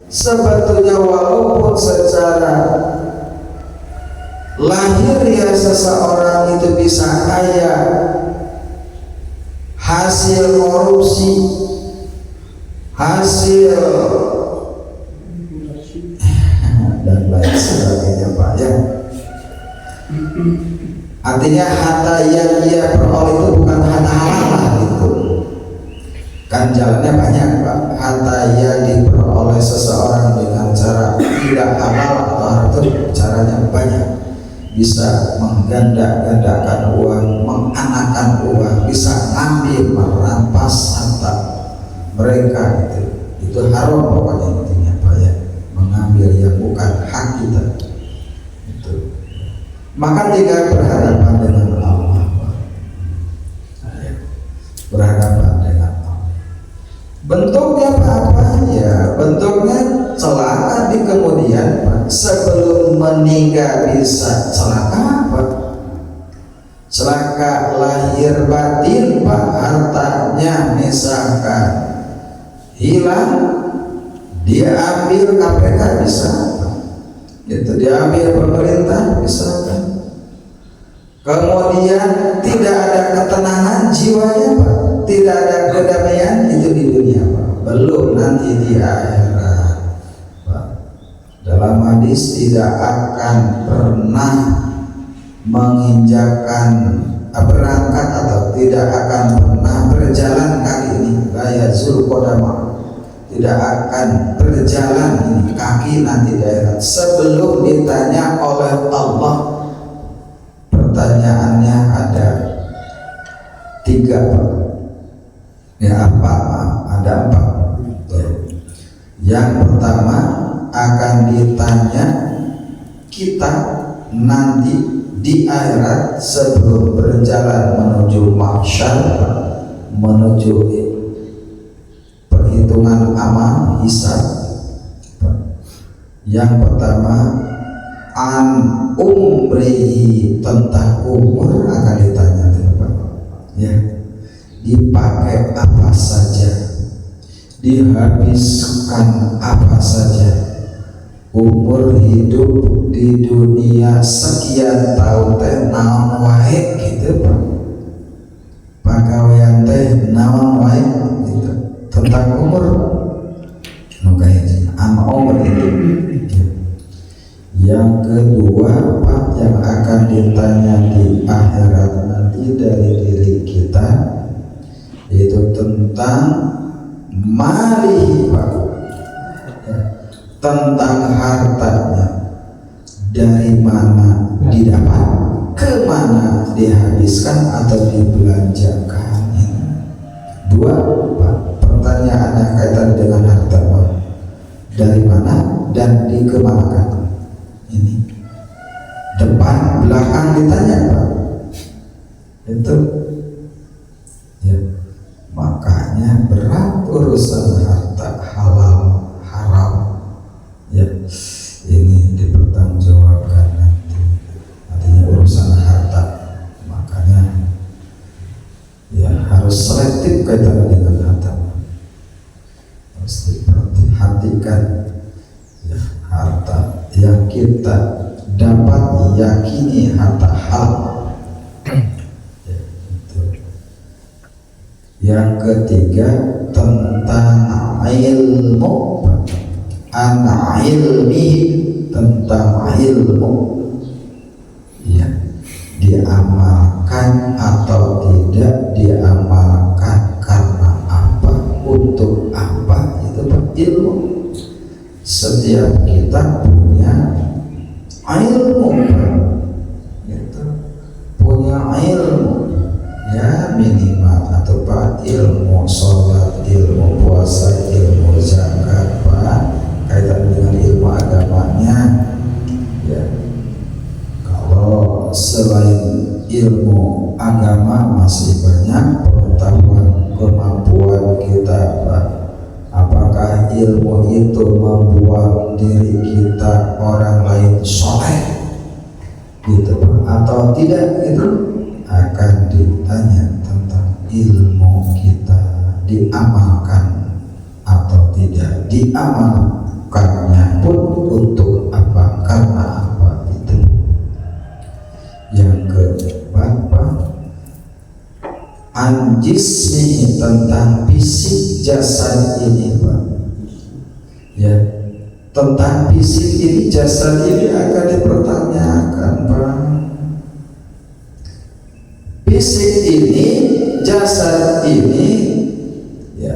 Sebetulnya walaupun secara lahir ya seseorang itu bisa kaya hasil korupsi, hasil dan lain sebagainya Pak ya. Artinya harta yang dia peroleh itu bukan harta halal gitu. Kan jalannya banyak Pak. Harta yang diperoleh seseorang dengan cara tidak halal atau itu caranya banyak. Bisa mengganda-gandakan uang, menganakan uang, bisa ngambil, merampas harta mereka itu haram pokoknya intinya Pak ya. Mengambil yang bukan hak kita itu. Maka jika berhadapan dengan Allah, berhadapan dengan Allah, bentuknya apa ya? Bentuknya celaka di kemudian Pak. Sebelum meninggal bisa celaka Pak. Celaka lahir batin Pak. Hartanya misalkan hilang, dia ambil KPK bisa Pak. Itu diambil pemerintah bisa kan. Kemudian tidak ada ketenangan jiwanya Pak, tidak ada kedamaian itu di dunia Pak. Belum nanti di akhirat Pak. Dalam hadis tidak akan pernah menginjakan berangkat atau tidak akan pernah berjalan kaki ini gaya zulqodama, tidak akan berjalan ini kaki nanti di akhirat sebelum ditanya oleh Allah. Pertanyaannya ada 3 Pak. Ya apa? Ada 4. Yang pertama akan ditanya kita nanti di akhirat sebelum berjalan menuju mahsyar, menuju perhitungan amal hisab. Yang pertama an umrihi, tentang umur akan ditanya ya, dipakai apa saja, dihabiskan apa saja, umur hidup di dunia sekian tahun teh naon wae gitu Pak, pagawean teh naon wae gitu, tentang umur nukahiji an umur itu. Yang kedua Pak, yang akan ditanya di akhirat nanti dari diri kita itu tentang malihi Pak ya, tentang hartanya, dari mana didapat, kemana dihabiskan atau dibelanjakan. 2 Pak, pertanyaannya kaitan dengan harta Pak, dari mana dan dikemanakan. Ini depan belakang ditanya Pak itu ya. Makanya berat urusan harta halal haram ya, ini dipertanggungjawabkan nanti. Artinya urusan harta, makanya ya harus selektif kaitan dengan harta, harus diperhatikan ya, harta yang kita dapat yakini harta halal ya, itu. Yang ketiga tentang ilmu, an ilmi, tentang ilmu ya, diamalkan atau tidak diamalkan, karena apa, untuk apa, itu ilmu. Setiap kita punya ilmu gitu, punya ilmu ya, minimal atau Pak ilmu sholat, ilmu puasa, ilmu zakat Pak, kaitan dengan ilmu agamanya ya. Kalau selain ilmu agama masih banyak pengetahuan, kemampuan kita Pak. Apakah ilmu itu membuat diri kita orang lain soleh gitu Pak, atau tidak, itu akan ditanya tentang ilmu kita diamalkan atau tidak diamalkan. melakukannya pun untuk apa, karena apa itu. Yang keempat, Pak, anjismi, tentang fisik jasad ini, Pak, ya, tentang fisik ini, jasad ini akan dipertanyakan, Pak. Fisik ini, jasad ini, ya,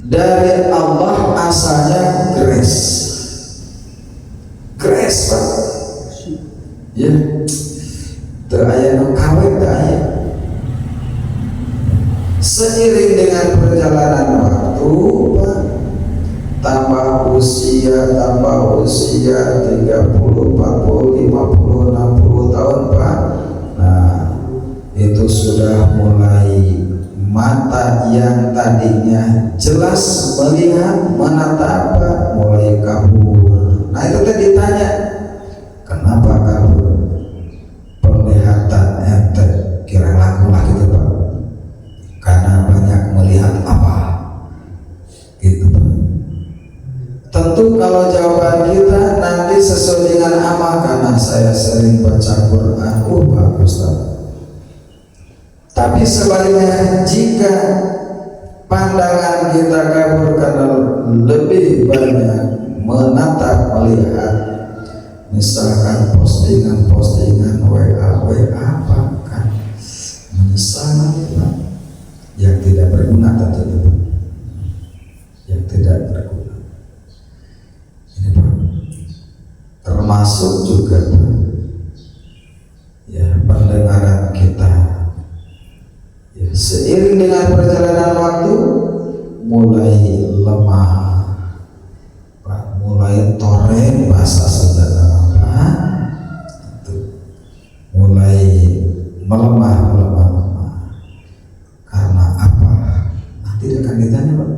dari Allah asalnya grace, Pak, ya, teu aya nu kawin teu aya. Seiring dengan perjalanan waktu, Pak, tambah usia 30, 40, 50, 60 tahun, Pak. Nah, itu sudah mulai mata yang tadinya jelas melihat, menatap, Pak, mulai kabur. Nah, itu tadi ditanya, kenapa kabur? Penglihatan ente kira laku lah gitu, Pak, karena banyak melihat apa gitu, Pak. Tentu kalau jawaban kita nanti sesuai dengan amal, karena saya sering baca Quran, bagus, Pak. Tapi sebaliknya, jika pandangan kita kabur karena lebih banyak menatap, melihat, misalkan postingan WA apa kan, menyesal nanti, Pak, yang tidak berguna tentunya, Pak, yang tidak berguna ini, Pak, termasuk juga, Pak, ya, pendengaran kita, ya, seiring dengan perjalanan waktu mulai lemah, Pak, mulai toreng bahasa saudara, Pak, itu mulai melemah. Karena apa? Nanti akan ditanya, Pak.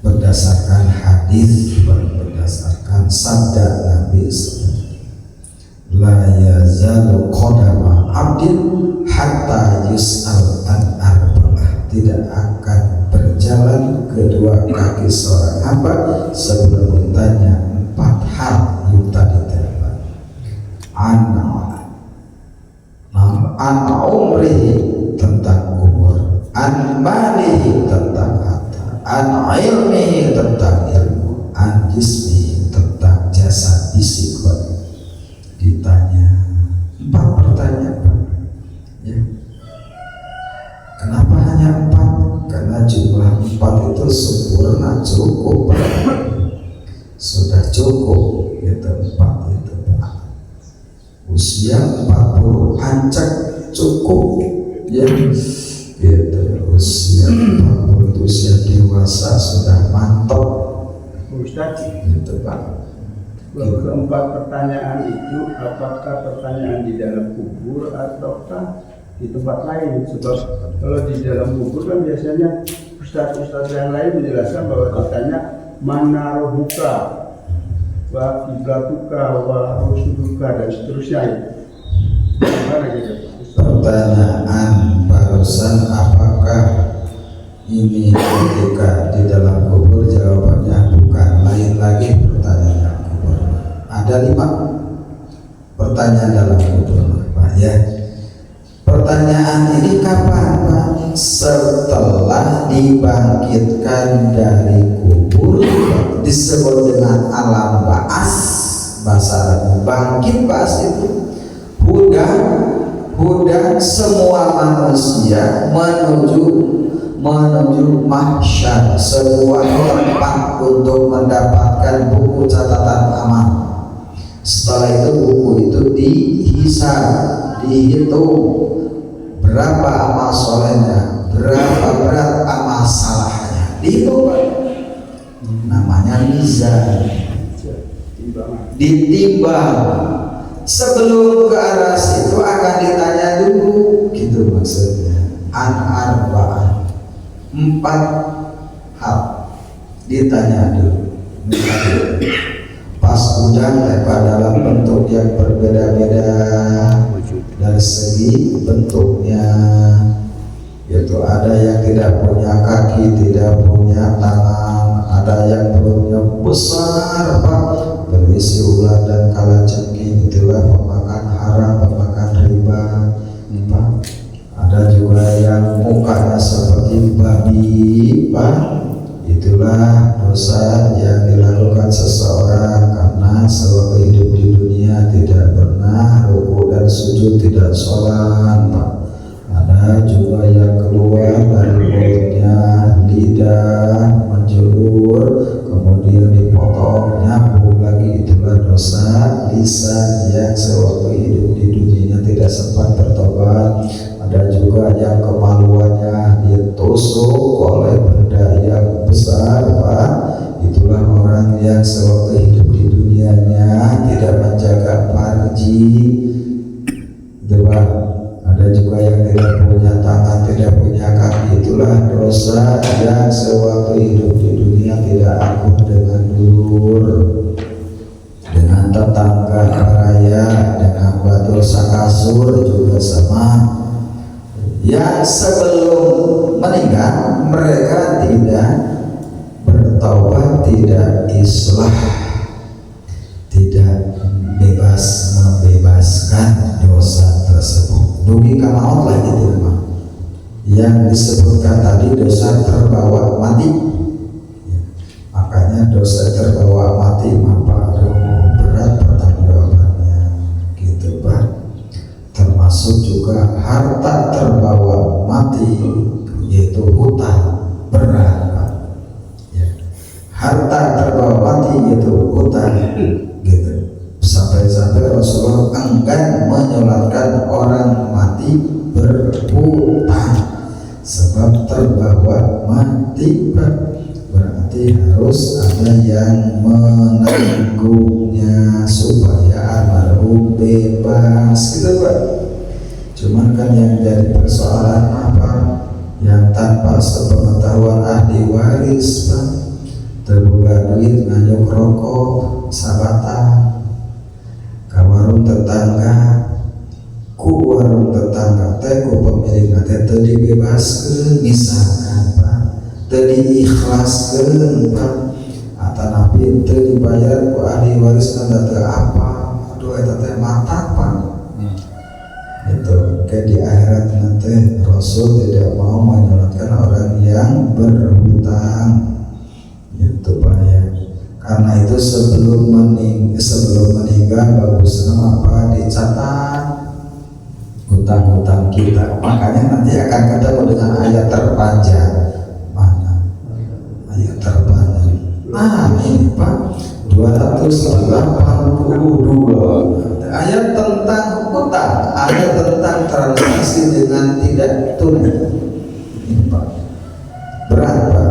Berdasarkan hadis, berdasarkan sabda Nabi SAW, la yazalu qadama abdin hatta yus'al an arba'ah, tidak akan berjalan kedua kaki seorang hamba sebelum ditanya 4 hal yang tadi terdapat. An umrihi, tentang umur, an malihi, tentang harta, an ilmihi, tentang ilmu, an jismihi, tentang jasad fisik. Ditanya 4 pertanyaan, ya. Kenapa hanya 4? Karena jumlah 4 itu sempurna, cukup, Pak. Sudah cukup itu 4 itu, Pak. Usia 40 ancak cukup, ya, gitu. Usia 40 itu usia dewasa, sudah mantap, Ustaz, gitu, Pak. keempat pertanyaan itu apakah pertanyaan di dalam kubur ataukah di tempat lain? Sebab kalau di dalam kubur kan biasanya ustaz-ustaz yang lain menjelaskan bahwa ditanya mana rohuka, wa kiblatuka, wa rusuluka, dan seterusnya. Gimana gitu? Pertanyaan barusan, apakah ini ketika di dalam kubur, jawabannya bukan lain lagi pertanyaan kubur. Ada 5 pertanyaan dalam kubur, Pak, ya. Pertanyaan ini kapan, Pak? Setelah dibangkitkan dari kubur, disebut dengan alam ba'as, bahasa Arab bangkit, ba'as itu huda semua manusia menuju mahsyar, sebuah tempat untuk mendapatkan buku catatan amal. Setelah itu buku itu dihisab, dihitung berapa amal solehnya, berapa berat amal salahnya, dihitung, namanya mizan, ditimbang. Sebelum ke arah situ akan ditanya dulu, gitu maksudnya, an arba'an, 4 hal ditanya dulu. Pas udah dalam bentuk yang berbeda-beda dari segi bentuknya, yaitu ada yang tidak punya kaki, tidak punya tangan, ada yang perutnya besar Pak, berisi ular dan kalajengking, itulah pemakan haram, pemakan riba Pak. Ada juga yang mukanya seperti babi Pak, itulah dosa yang dilakukan seseorang karena sewaktu hidup di dunia tidak pernah ruku dan sujud, tidak sholat Pak. Ada juga yang keluar dari mulutnya lidah menjulur, kemudian dipotong nyambung lagi, itulah dosa lisan yang sewaktu hidup di dunia tidak sempat bertobat. Ada juga yang kemaluannya ditusuk oleh benda yang besar Pak, itulah orang yang sewaktu hidup di dunianya tidak menjaga farji itu Pak. Ada juga yang tidak punya tangan, tidak punya kaki, itulah dosa yang sewaktu hidup di dunia tidak akur dengan dulur, dengan tetangga raya, dengan batu sakasur juga sama. Yang sebelum meninggal mereka tidak bertaubat, tidak islah, tidak membebaskan dosa tersebut. Dugi kamaut lah gitu memang. Yang disebutkan tadi dosa terbawa mati. Makanya dosa terbawa mati apa berat pertanggungjawabannya gitu Pak. Termasuk juga harta terbawa mati, yaitu hutang berat Pak. Ya. Harta terbawa mati yaitu hutang gitu. Sampai-sampai Rasulullah enggan menyolatkan orang mati berhutang sebab terbawa mati Pak. Berarti harus ada yang menanggungnya supaya almarhum bebas gitu Pak. Cuman kan yang jadi persoalan apa? Yang tanpa sepengetahuan ahli waris Pak, terbuka duit nganyuk rokok sabatan ke warung tetangga, ku warung tetangga teh ku pemilik teh teu dibebaskeun misalkan Pak, teu diikhlaskeun Pak, atanapi teu dibayar ku ahli waris nanda teu apa, aduh eta teh mata Pak. Itu kayak di akhirat nanti Rasul tidak mau menyolatkan orang yang berhutang itu Pak ya. Karena itu sebelum meninggal bagusnya apa dicatat hutang-hutang kita. Makanya nanti akan ketemu dengan ayat terpanjang. Mana ayat terpanjang? Ini Pak 282 ayat tentang hutang, ayat tentang transaksi dengan tidak tunai. Ini Pak berat Pak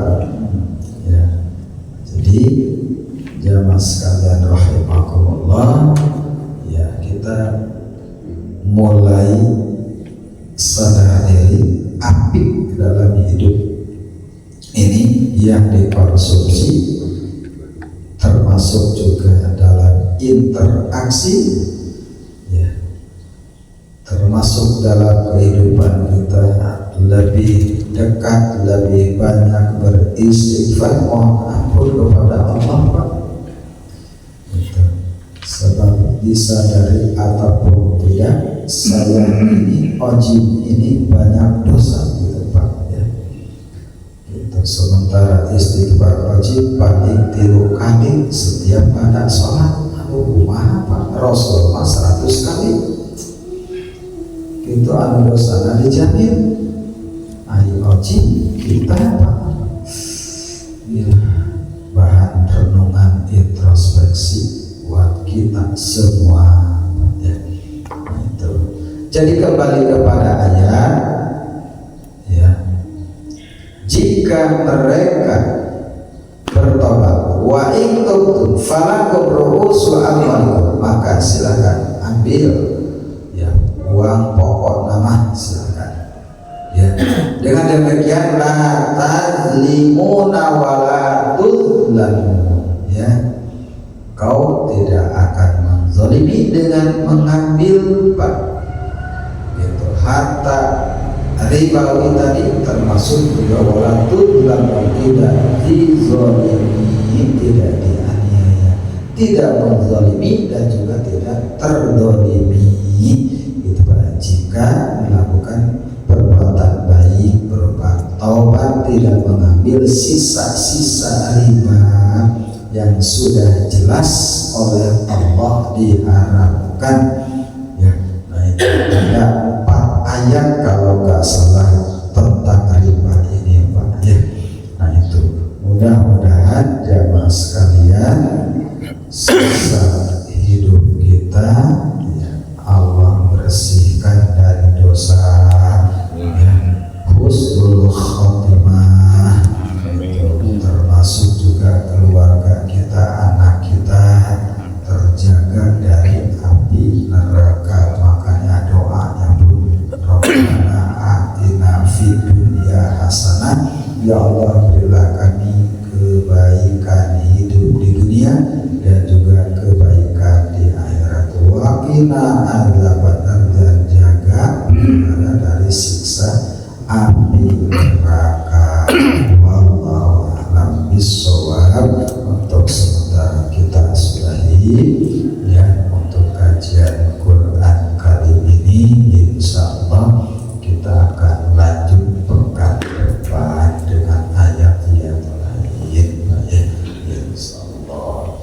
ya. Jadi jamaah sekalian rahimakumullah ya, kita mulai sadar diri apik dalam hidup ini yang dikonsumsi, termasuk juga dalam interaksi ya, termasuk dalam kehidupan kita lebih dekat, lebih banyak beristighfar, mohon ampun kepada Allah Pak. Sebab disadari ataupun tidak, saya ini ojib ini banyak dosa gitu Pak ya. Gitu. Sementara istighfar wajib paling 3 kali setiap pada sholat. Aduh kumaha Pak, Rasul mah 100 kali. Itu anu dosana dijamin. Ayo ojib kita Pak ya, bahan renungan introspeksi buat kita semua ya. Itu. Jadi kembali kepada ayat ya, jika mereka bertobat wa in tubtum falakum ru'usu amwalikum, maka silakan ambil ya uang pokok nama, silakan ya. Dengan demikian la tazlimuna wa la tuzlamun ya, kau tidak akan menzalimi dengan mengambil Pak gitu harta ribawi tadi, termasuk juga wala tuzlamun, tidak dizalimi ini tidak dianiaya, tidak menzalimi dan juga tidak terdolimi. Itu jika melakukan perbuatan baik berupa taubat, tidak mengambil sisa-sisa riba yang sudah jelas oleh Allah diharamkan. Ya, nah itu ada 4 ayat kalau nggak salah tentang riba ini Pak ya. Nah itu mudah-mudahan jamaah sekalian sisa hidup kita ya, Allah bersihkan dari dosa ya, husnul khotimah, termasuk juga keluarga kita, anak kita terjaga dari api neraka. Makanya doanya pun Rabbana atina fid dunya hasanah, ya Allah berilah kami kebaikan hidup di dunia dan juga kebaikan di akhirat. Wa qina adzabannar, dan jaga kita dari siksa api neraka. Wallahu a'lam bishawab. Untuk sementara kita sudahi ya untuk kajian Quran kali ini. Insyaallah kita akan lanjut pekan depan dengan ayat yang lain ya. Insyaallah.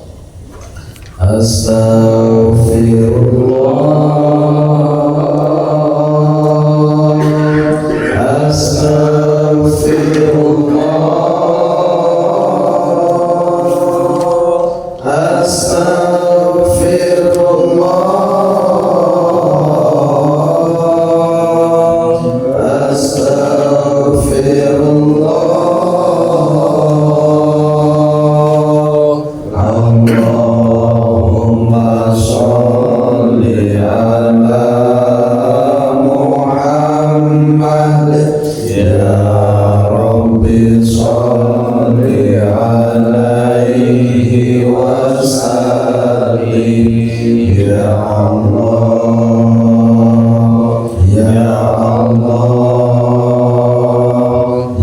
Allahumma sholli ala Muhammad ya Rabbi sholli alaihi wa sallim ya Allah ya Allah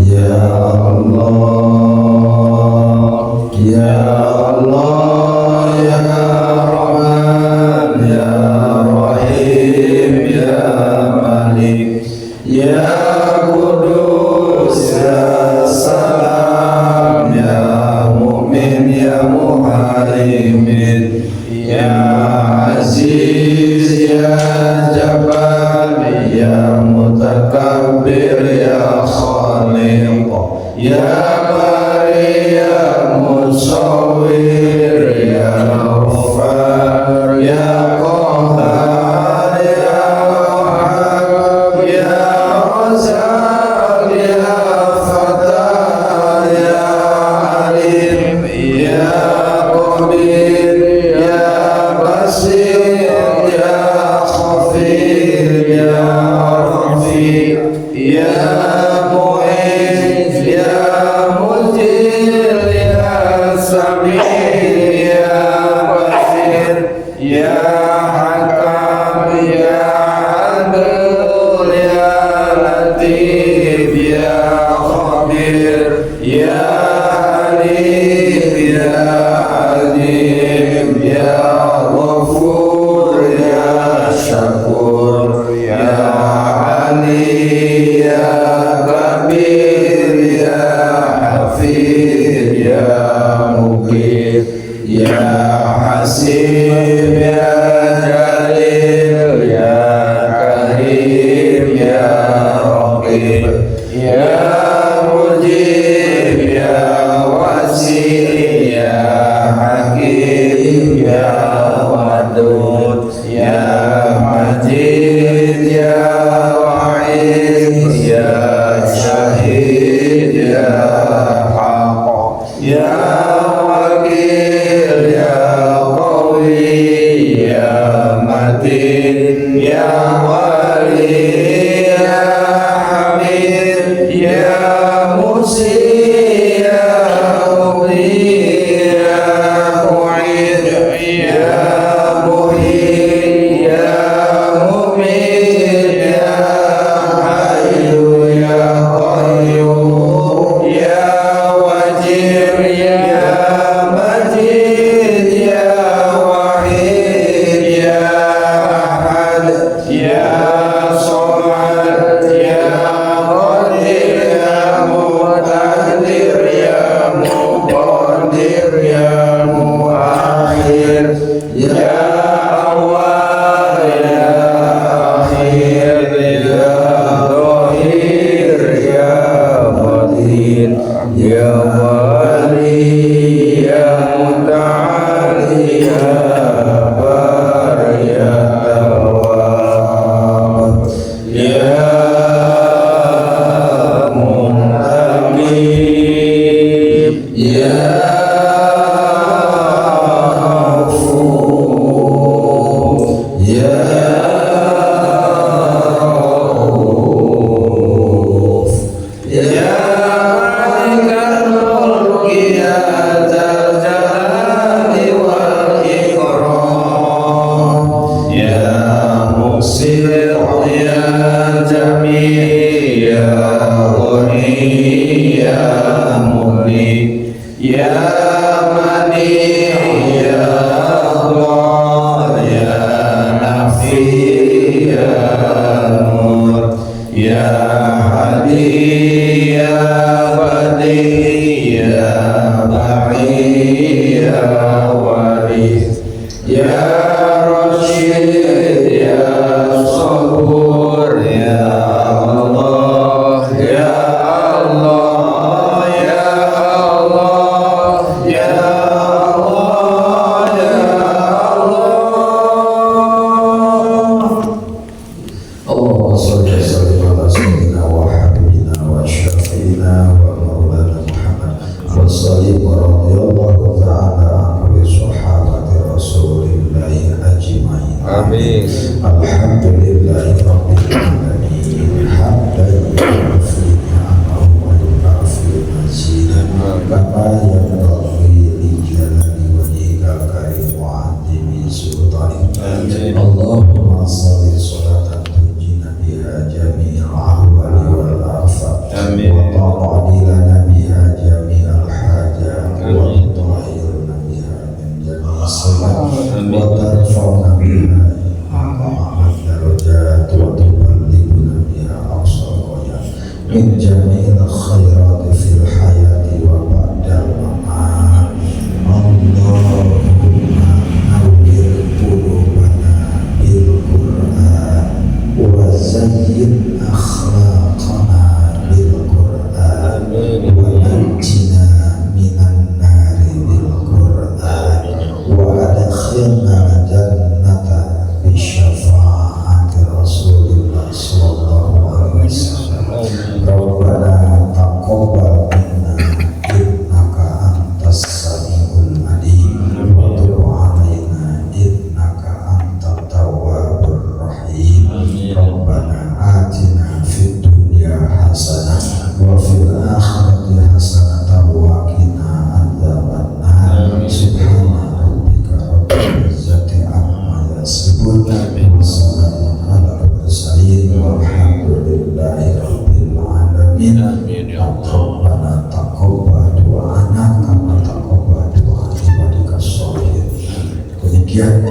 ya Allah ya Allah ya Rahman ya Rahim ya Malik ya Qudus ya Salam ya Mu'min ya Muhaimin ya Aziz ya Jabbar ya Mutakabbir ya Khaliq ya Bari ya Musawwir ya Ghaffar ya Qahhar ya Wahhab ya Razzaq ya Fatah ya Alim ya Qadir ya Basir ya Khafir ya Rafi ya Mu'izz ya Mujir ya Sami ya Basir ya Hakam ya Adil ya Latif ya Khabir ya Halim ya Alim ya Ghafur ya Syakur ya Ali ya Kabir ya Hafid ya Mukir ya Hasib ya Jalil ya Karim ya Raqib ya Mujib ya Wasi ya Hakim ya Wadud ya Majid ya Wa'id ya Syahid ya Haq ya Wakil ya Qawi ya Matin ya Wali ya Hamid ya Musi ya Mughni ya Mu'id ya Muhyi ya Mu'min ya Hayyu ya Qayyum ya Wajib ya Ya Mani ya Allah ya Nafi ya Nur ya Hadi ya Badi ya Ba'i ya Waris ya Rashid ya Sabur ya Allah ya Allah ya Allah ya Allah ya Allah. Allahumma shalli wa sallim ala sayyidina wa habibina wa syafi'ina wa maulana Muhammad wa sallim wa radiyallahu ta'ala an kulli sahabati rasulillahi ajma'in. Amin. Alhamdulillahi rabbil alamin. Hamdan yu'affi ni'amahu wa yu'affi mazidah kama yanbaghi li jalali wajhikal karim wa 'azimi sultanik. Allahumma shalli sholatan tunjina biha jami'al ahwali wal afat Amin. wa taqdi lana biha jami'al hajat wa tutahhirna biha min jami'is salat wa tarfa'na biha ma'al darajat wa tuballighuna biha aqsal ghayat min jami'il khairat fil hayati wa ba'dal mamat. Allahumma nawwir qulubana bil Qur'an wa zayyin akhlaqana bil Qur'an wa najjina minan nari bil Qur'an wa adkhilna jannata bi syafaati Rasulillah sallallahu alaihi wasallam. Rabbana taqabbal minna innaka antas samiul alim wa tub alaina innaka antat tawwabur rahim. Rabbana atina fid dunya hasanah wa fil akhirati hasanah wa qina adzabannar. Subhana rabbika rabbil izzati amma yasifun wa salamun alal mursalin walhamdulillahi rabbil alamin. Rabbana taqabbal du'ana kama taqabbal du'a ibadika sholihin. Demikian